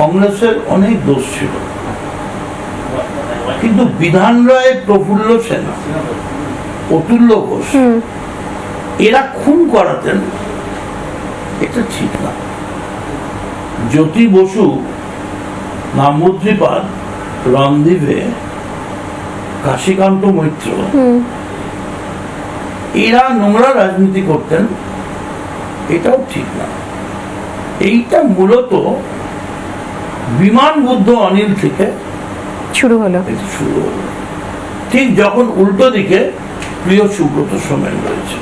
কংগ্রেসের অনেক দোষ ছিল, কিন্তু বিধান রায়, প্রফুল্ল সেন, অতুল্য ঘোষ এরা খুন করাতেন, এটা ঠিক না। জ্যোতি বসু, নাম্বুদ্রিপাদ, রণদীপে, কাশীকান্ত মৈত্র এরা নোংরা রাজনীতি করতেন, এটাও ঠিক না। এইটা মূলত বিমান বুদ্ধ অনিল থেকে শুরু হলো। ঠিক যখন উল্টো দিকে প্রিয় সুব্রত সোমেন রয়েছে।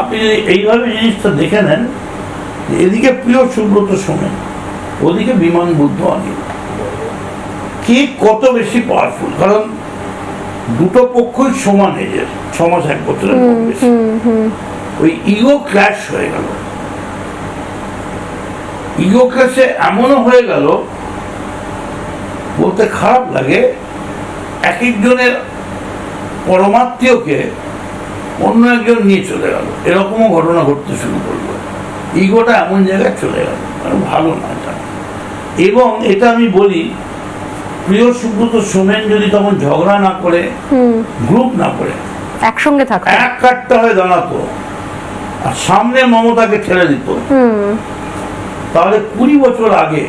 আপনি যদি এইভাবে জিনিসটা দেখে নেন, এদিকে প্রিয় সুব্রত সোমেন, ওদিকে বিমান বুদ্ধ অনিল, কে কত বেশি পাওয়ারফুল? কারণ দুটো পক্ষই সমান এজের, 6 মাস 1 বছরের কম বেশি। ওই ইগো ক্ল্যাশ হয়ে গেল। ইগো ক্ল্যাশে এমনও হয়ে গেল, বলতে খারাপ লাগে, এক একজনের পরমাত্মীয়কে অন্য একজন নিয়ে চলে গেল, এরকমও ঘটনা ঘটতে শুরু করলো। ইগোটা এমন জায়গায় চলে গেল, ভালো না এটা। এবং এটা আমি বলি, প্রিয় সুব্রত সোমেন যদি তখন ঝগড়া না করে, গ্রুপ না করে, একসঙ্গে থাকতো, এক কাটটা হয়ে দাঁড়াতো আর সামনে মমতাকে ঠেলে দিত, তাহলে 20 বছর আগে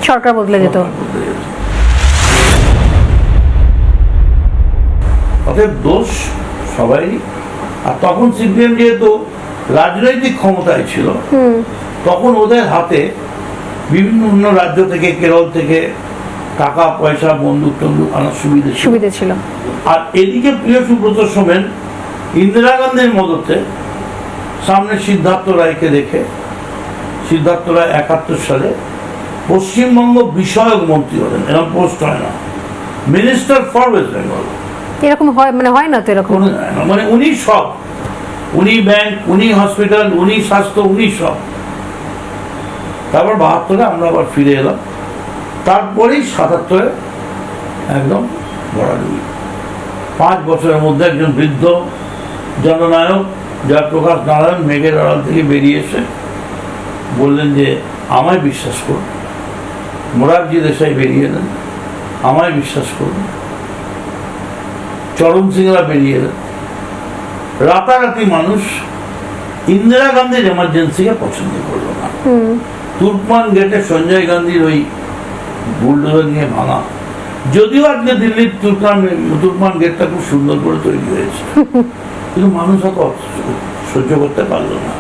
সরকার বদলে যেত। অতএব দোষ সবাই। আর তখন সিপিএম যেহেতু রাজনৈতিক ক্ষমতায় ছিল, তখন ওদের হাতে বিভিন্ন অন্য রাজ্য থেকে, কেরল থেকে টাকা পয়সা, বন্দুক টন্দুক আনার সুবিধা ছিল। আর এদিকে প্রিয় সুব্রত সোমেন ইন্দিরা গান্ধীর মদতে সামনে সিদ্ধার্থ রায়কে দেখে, সিদ্ধার্থ রায় 71 সালে পশ্চিমবঙ্গ বিষয়ক মন্ত্রী হলেন। এরকম পোস্ট হয় না, মিনিস্টার ফর ওয়েস্ট বেঙ্গল। এরকম হয় মানে হয় না তো এরকম, মানে উনি সব, উনি ব্যাংক, উনি হসপিটাল, উনি স্বাস্থ্য, উনি সব। তারপর 72-এ আমরা আবার ফিরে এলাম, তারপরেই 77-এ একদম বড়াডুবি। 5 বছরের মধ্যে একজন বৃদ্ধ জননায়ক জয়প্রকাশ নারায়ণ মেঘের আড়াল থেকে বেরিয়ে এসে বললেন যে আমায় বিশ্বাস করুন। মোরারজি দেশাই বেরিয়ে এলেন, আমায় বিশ্বাস করুন। চরণ সিংরা বেরিয়ে এলেন। রাতারাতি মানুষ ইন্দিরা গান্ধীর এমার্জেন্সিকে পছন্দ করলো না। তুর্কমান গেটে সঞ্জয় গান্ধীর ওই বুলডোজার নিয়ে ভাঙা, যদিও আজকে দিল্লির তুর্কমান গেটটা খুব সুন্দর করে তৈরি হয়েছে, কিন্তু মানুষ অত সহ্য করতে পারলো না।